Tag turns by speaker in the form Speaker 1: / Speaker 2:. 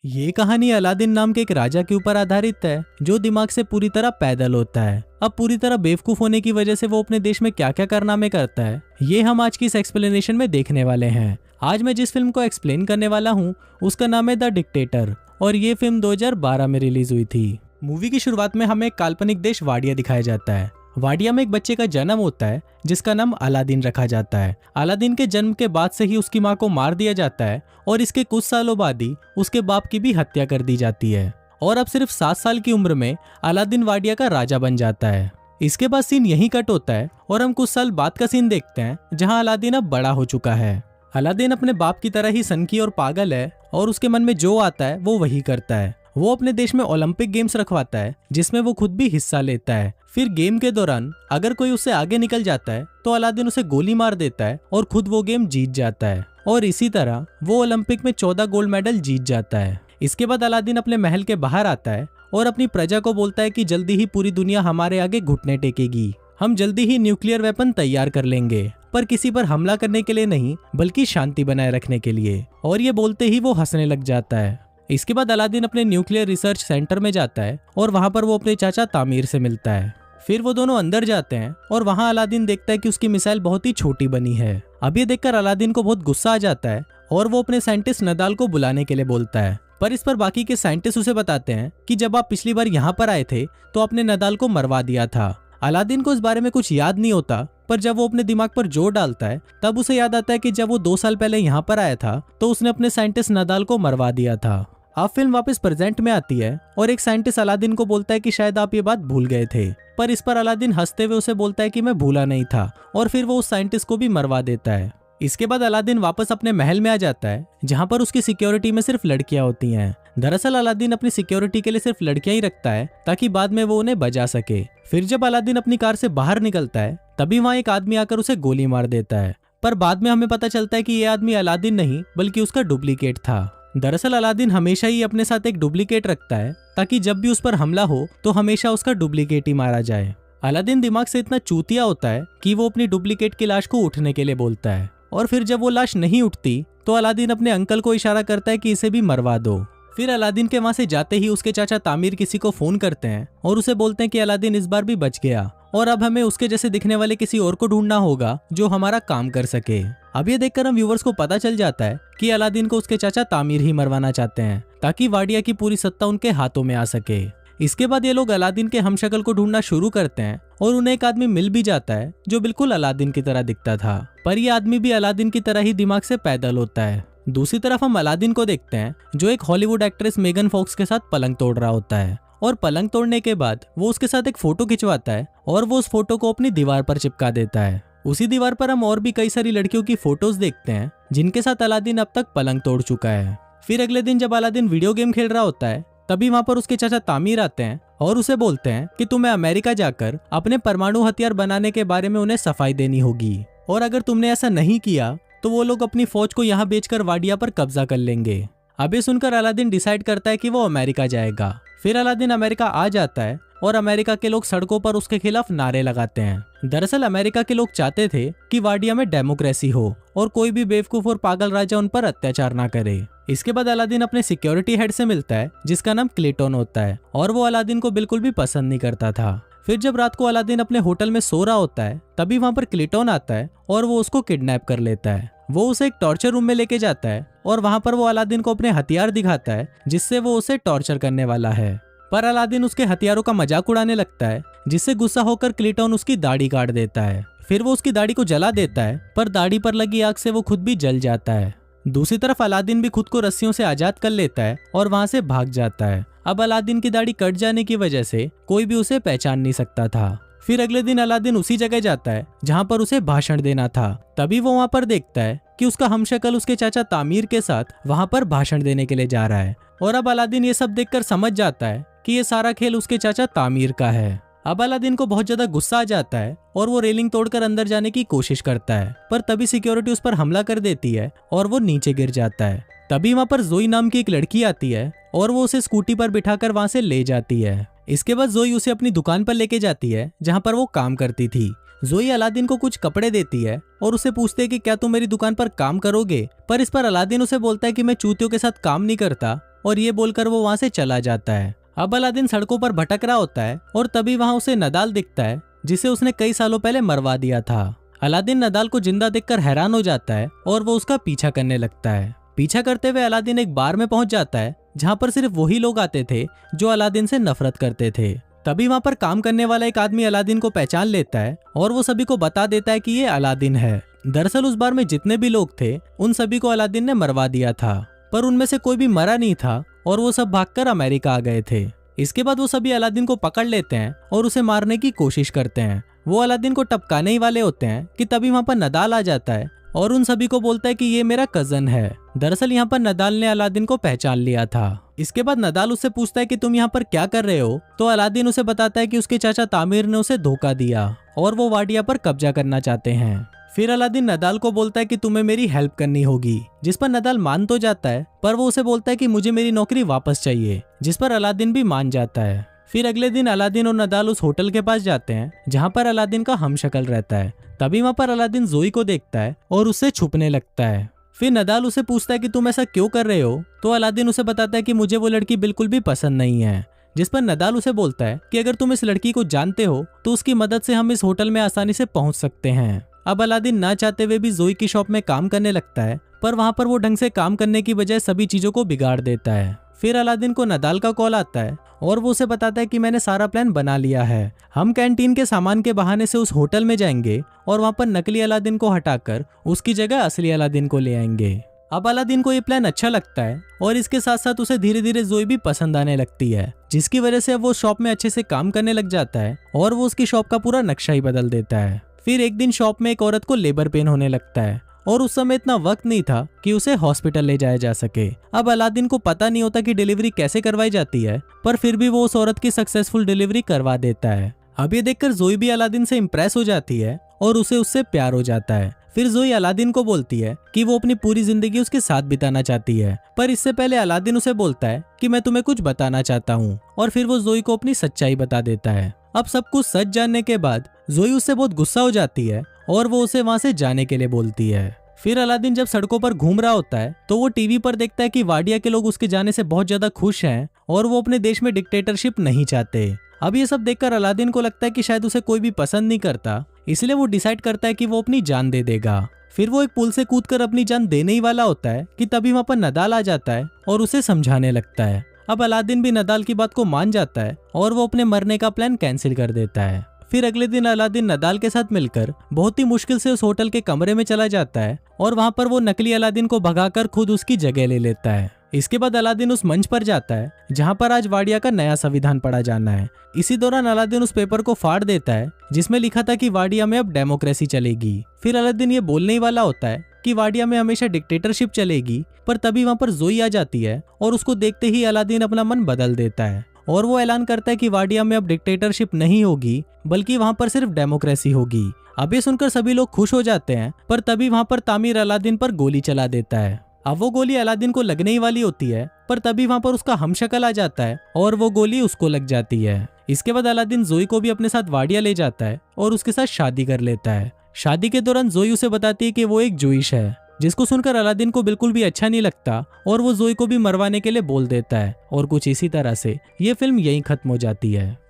Speaker 1: ये कहानी अलादीन नाम के एक राजा के ऊपर आधारित है जो दिमाग से पूरी तरह पैदल होता है। अब पूरी तरह बेवकूफ होने की वजह से वो अपने देश में क्या क्या कारनामे करता है, ये हम आज की इस एक्सप्लेनेशन में देखने वाले हैं। आज मैं जिस फिल्म को एक्सप्लेन करने वाला हूँ उसका नाम है द डिक्टेटर और ये फिल्म 2012 में रिलीज हुई थी। मूवी की शुरुआत में हमें एक काल्पनिक देश वाडिया दिखाया जाता है। वाडिया में एक बच्चे का जन्म होता है जिसका नाम अलादीन रखा जाता है। अलादीन के जन्म के बाद से ही उसकी मां को मार दिया जाता है और इसके कुछ सालों बाद ही उसके बाप की भी हत्या कर दी जाती है और अब सिर्फ 7 साल की उम्र में अलादीन वाडिया का राजा बन जाता है। इसके बाद सीन यहीं कट होता है और हम कुछ साल बाद का सीन देखते हैं जहाँ अलादीन अब बड़ा हो चुका है। अलादीन अपने बाप की तरह ही सनकी और पागल है और उसके मन में जो आता है वो वही करता है। वो अपने देश में ओलंपिक गेम्स रखवाता है जिसमें वो खुद भी हिस्सा लेता है। फिर गेम के दौरान अगर कोई उससे आगे निकल जाता है तो अलादीन उसे गोली मार देता है और खुद वो गेम जीत जाता है और इसी तरह वो ओलंपिक में 14 गोल्ड मेडल जीत जाता है। इसके बाद अलादीन अपने महल के बाहर आता है और अपनी प्रजा को बोलता है कि जल्दी ही पूरी दुनिया हमारे आगे घुटने टेकेगी। हम जल्दी ही न्यूक्लियर वेपन तैयार कर लेंगे, पर किसी पर हमला करने के लिए नहीं बल्कि शांति बनाए रखने के लिए। और ये बोलते ही वो हंसने लग जाता है। इसके बाद अलादीन अपने न्यूक्लियर रिसर्च सेंटर में जाता है और वहां पर वो अपने चाचा तामीर से मिलता है। फिर वो दोनों अंदर जाते हैं और वहां अलादीन देखता है कि उसकी मिसाइल बहुत ही छोटी बनी है। अब ये देखकर अलादीन को बहुत गुस्सा आ जाता है और वो अपने साइंटिस्ट नदाल को बुलाने के लिए बोलता है, पर इस पर बाकी के साइंटिस्ट उसे बताते हैं कि जब आप पिछली बार यहाँ पर आए थे तो आपने नदाल को मरवा दिया था। अलादीन को इस बारे में कुछ याद नहीं होता, पर जब वो अपने दिमाग पर जोर डालता है तब उसे याद आता है कि जब वो 2 साल पहले यहाँ पर आया था तो उसने अपने साइंटिस्ट नदाल को मरवा दिया था। अब फिल्म वापस प्रेजेंट में आती है और एक साइंटिस्ट अलादीन को बोलता है कि शायद आप ये बात भूल गए थे, पर इस पर अलादीन हंसते हुए उसे बोलता है कि मैं भूला नहीं था और फिर वो उस साइंटिस्ट को भी मरवा देता है। इसके बाद अलादीन वापस अपने महल में आ जाता है जहाँ पर उसकी सिक्योरिटी में सिर्फ लड़कियां होती हैं। दरअसल अलादीन अपनी सिक्योरिटी के लिए सिर्फ लड़कियां ही रखता है ताकि बाद में वो उन्हें बचा सके। फिर जब अलादीन अपनी कार से बाहर निकलता है तभी वहाँ एक आदमी आकर उसे गोली मार देता है, पर बाद में हमें पता चलता है कि ये आदमी अलादीन नहीं बल्कि उसका डुप्लीकेट था। दरअसल अलादीन हमेशा ही अपने साथ एक डुप्लीकेट रखता है ताकि जब भी उस पर हमला हो तो हमेशा उसका डुप्लीकेट ही मारा जाए। अलादीन दिमाग से इतना चूतिया होता है कि वो अपनी डुप्लीकेट की लाश को उठने के लिए बोलता है और फिर जब वो लाश नहीं उठती तो अलादीन अपने अंकल को इशारा करता है कि इसे भी मरवा दो। फिर अलादीन के वहां से जाते ही उसके चाचा तामीर किसी को फोन करते हैं और उसे बोलते हैं कि अलादीन इस बार भी बच गया और अब हमें उसके जैसे दिखने वाले किसी और को ढूंढना होगा जो हमारा काम कर सके। अब ये देखकर हम व्यूवर्स को पता चल जाता है कि अलादीन को उसके चाचा तामीर ही मरवाना चाहते हैं ताकि वाडिया की पूरी सत्ता उनके हाथों में आ सके। इसके बाद ये लोग अलादीन के हमशक्ल को ढूंढना शुरू करते हैं और उन्हें एक आदमी मिल भी जाता है जो बिल्कुल अलादीन की तरह दिखता था, पर यह आदमी भी अलादीन की तरह ही दिमाग से पैदल होता है। दूसरी तरफ हम अलादीन को देखते हैं जो एक हॉलीवुड एक्ट्रेस मेगन फॉक्स के साथ पलंग तोड़ रहा होता है और पलंग तोड़ने के बाद वो उसके साथ एक फोटो खिंचवाता है और वो उस फोटो को अपनी दीवार पर चिपका देता है। उसी दीवार पर हम और भी कई सारी लड़कियों की फोटोज देखते हैं जिनके साथ अलादीन अब तक पलंग तोड़ चुका है। फिर अगले दिन जब अलादीन वीडियो गेम खेल रहा होता है तभी वहां पर उसके चाचा तामीर आते हैं और उसे बोलते हैं कि तुम्हें अमेरिका जाकर अपने परमाणु हथियार बनाने के बारे में उन्हें सफाई देनी होगी और अगर तुमने ऐसा नहीं किया तो वो लोग अपनी फौज को यहाँ बेचकर वाडिया पर कब्जा कर लेंगे। अब ये सुनकर अलादीन डिसाइड करता है कि वो अमेरिका जाएगा। फिर अलादीन अमेरिका आ जाता है और अमेरिका के लोग सड़कों पर उसके खिलाफ नारे लगाते हैं। दरअसल अमेरिका के लोग चाहते थे कि वाडिया में डेमोक्रेसी हो और कोई भी बेवकूफ और पागल राजा उन पर अत्याचार ना करे। इसके बाद अलादीन अपने सिक्योरिटी हेड से मिलता है जिसका नाम क्लेटन होता है और वो अलादीन को बिल्कुल भी पसंद नहीं करता था। फिर जब रात को अलादीन अपने होटल में सो रहा होता है तभी वहां पर क्लेटन आता है और वो उसको किडनैप कर लेता है। वो उसे एक टॉर्चर रूम में लेके जाता है और वहां पर वो अलादीन को अपने हथियार दिखाता है जिससे वो उसे टॉर्चर करने वाला है, पर अलादीन उसके हथियारों का मजाक उड़ाने लगता है जिससे गुस्सा होकर क्लेटन उसकी दाढ़ी काट देता है। फिर वो उसकी दाढ़ी को जला देता है, पर दाढ़ी पर लगी आग से वो खुद भी जल जाता है। दूसरी तरफ अलादीन भी खुद को रस्सियों से आजाद कर लेता है और वहां से भाग जाता है। अब अलादीन की दाढ़ी कट जाने की वजह से कोई भी उसे पहचान नहीं सकता था। फिर अगले दिन अलादीन उसी जगह जाता है जहां पर उसे भाषण देना था। तभी वो वहां पर देखता है कि उसका हमशक्ल उसके चाचा तामीर के साथ वहां पर भाषण देने के लिए जा रहा है और अब अलादीन ये सब देखकर समझ जाता है कि ये सारा खेल उसके चाचा तामीर का है। अब अलादीन को बहुत ज्यादा गुस्सा आ जाता है और वो रेलिंग तोड़कर अंदर जाने की कोशिश करता है, पर तभी सिक्योरिटी उस पर हमला कर देती है और वो नीचे गिर जाता है। तभी वहां पर जोई नाम की एक लड़की आती है और वो उसे स्कूटी पर बिठाकर वहां से ले जाती है। इसके बाद जोई उसे अपनी दुकान पर लेके जाती है जहां पर वो काम करती थी। जोई अलादीन को कुछ कपड़े देती है और उसे पूछते है कि क्या तुम मेरी दुकान पर काम करोगे, पर इस पर अलादीन उसे बोलता है कि मैं चूतियों के साथ काम नहीं करता और ये बोलकर वो वहाँ से चला जाता है। अब अलादीन सड़कों पर भटक रहा होता है और तभी वहाँ उसे नदाल दिखता है, जिसे उसने कई सालों पहले मरवा दिया था। अलादीन नदाल को जिंदा देखकर हैरान हो जाता है और वो उसका पीछा करने लगता है। पीछा करते हुए अलादीन एक बार में पहुंच जाता है जहाँ पर सिर्फ वही लोग आते थे जो अलादीन से नफरत करते थे। तभी वहाँ पर काम करने वाला एक आदमी अलादीन को पहचान लेता है और वो सभी को बता देता है कि ये अलादीन है। दरअसल उस बार में जितने भी लोग थे उन सभी को अलादीन ने मरवा दिया था, पर उनमें से कोई भी मरा नहीं था और वो सब भागकर अमेरिका आ गए थे। इसके बाद वो सभी अलादीन को पकड़ लेते हैं और उसे मारने की कोशिश करते हैं। वो अलादीन को टपकाने ही वाले होते हैं कि तभी वहाँ पर नदाल आ जाता है और उन सभी को बोलता है कि ये मेरा कजन है। दरअसल यहाँ पर नदाल ने अलादीन को पहचान लिया था। इसके बाद नदाल उससे पूछता है कि तुम यहाँ पर क्या कर रहे हो, तो अलादीन उसे बताता है कि उसके चाचा तामिर ने उसे धोखा दिया और वो वाडिया पर कब्जा करना चाहते हैं। फिर अलादीन नदाल को बोलता है कि तुम्हें मेरी हेल्प करनी होगी, जिस पर नदाल मान तो जाता है, पर वो उसे बोलता है कि मुझे मेरी नौकरी वापस चाहिए, जिस पर अलादीन भी मान जाता है। फिर अगले दिन अलादीन और नदाल उस होटल के पास जाते हैं जहाँ पर अलादीन का हमशक्ल रहता है। तभी वहाँ पर अलादीन जोई को देखता है और उससे छुपने लगता है। फिर नदाल उसे पूछता है कि तुम ऐसा क्यों कर रहे हो, तो अलादीन उसे बताता है कि मुझे वो लड़की बिल्कुल भी पसंद नहीं है, जिस पर नदाल उसे बोलता है कि अगर तुम इस लड़की को जानते हो तो उसकी मदद से हम इस होटल में आसानी से पहुंच सकते हैं। अब अलादीन ना चाहते हुए भी जोई की शॉप में काम करने लगता है, पर वहाँ पर वो ढंग से काम करने की बजाय सभी चीजों को बिगाड़ देता है। फिर अलादीन को नदाल का कॉल आता है और वो उसे बताता है कि मैंने सारा प्लान बना लिया है। हम कैंटीन के सामान के बहाने से उस होटल में जाएंगे और वहाँ पर नकली अलादीन को हटाकर उसकी जगह असली अलादीन को ले आएंगे। अब अलादीन को ये प्लान अच्छा लगता है और इसके साथ साथ उसे धीरे धीरे जोई भी पसंद आने लगती है, जिसकी वजह से अब वो शॉप में अच्छे से काम करने लग जाता है और वो उसकी शॉप का पूरा नक्शा ही बदल देता है। फिर एक दिन शॉप में एक औरत को लेबर पेन होने लगता है और उस समय इतना वक्त नहीं था कि उसे हॉस्पिटल ले जाया जा सके। अब अलादीन को पता नहीं होता कि डिलीवरी कैसे करवाई जाती है, पर फिर भी वो उस औरत की सक्सेसफुल डिलीवरी करवा देता है। अब ये देखकर जोई भी अलादीन से इम्प्रेस हो जाती है और उसे उससे प्यार हो जाता है। फिर जोई अलादीन को बोलती है कि वो अपनी पूरी जिंदगी उसके साथ बिताना चाहती है, पर इससे पहले अलादीन उसे बोलता है कि मैं तुम्हें कुछ बताना चाहता हूँ, और फिर वो जोई को अपनी सच्चाई बता देता है। अब सब कुछ सच जानने के बाद जोई उससे बहुत गुस्सा हो जाती है और वो उसे वहाँ से जाने के लिए बोलती है। फिर अलादीन जब सड़कों पर घूम रहा होता है तो वो टीवी पर देखता है कि वाडिया के लोग उसके जाने से बहुत ज्यादा खुश हैं और वो अपने देश में डिक्टेटरशिप नहीं चाहते। अब ये सब देखकर अलादीन को लगता है कि शायद उसे कोई भी पसंद नहीं करता, इसलिए वो डिसाइड करता है कि वो अपनी जान दे देगा। फिर वो एक पुल से कूदकर अपनी जान देने ही वाला होता है कि तभी वहाँ पर नदाल आ जाता है और उसे समझाने लगता है। अब अलादीन भी नदाल की बात को मान जाता है और वो अपने मरने का प्लान कैंसिल कर देता है। फिर अगले दिन अलादीन नदाल के साथ मिलकर बहुत ही मुश्किल से उस होटल के कमरे में चला जाता है और वहाँ पर वो नकली अलादीन को भगाकर खुद उसकी जगह ले लेता है। इसके बाद अलादीन उस मंच पर जाता है जहाँ पर आज वाडिया का नया संविधान पढ़ा जाना है। इसी दौरान अलादीन उस पेपर को फाड़ देता है जिसमें लिखा था कि वाडिया में अब डेमोक्रेसी चलेगी। फिर अलादीन ये बोलने ही वाला होता है कि वाडिया में हमेशा डिक्टेटरशिप चलेगी, पर तभी वहाँ पर जोई आ जाती है और उसको देखते ही अलादीन अपना मन बदल देता है और वो ऐलान करता है कि वाडिया में अब डिक्टेटरशिप नहीं होगी, बल्कि वहाँ पर सिर्फ डेमोक्रेसी होगी। अब ये सुनकर सभी लोग खुश हो जाते हैं, पर तभी वहाँ पर तामिर अलादीन पर गोली चला देता है। अब वो गोली अलादीन को लगने ही वाली होती है, पर तभी वहाँ पर उसका हमशक्ल आ जाता है और वो गोली उसको लग जाती है। इसके बाद अलादीन जोई को भी अपने साथ वाडिया ले जाता है और उसके साथ शादी कर लेता है। शादी के दौरान जोई उसे बताती है कि वो एक जूइश है, जिसको सुनकर अलादीन को बिल्कुल भी अच्छा नहीं लगता और वो जोई को भी मरवाने के लिए बोल देता है। और कुछ इसी तरह से ये फिल्म यहीं खत्म हो जाती है।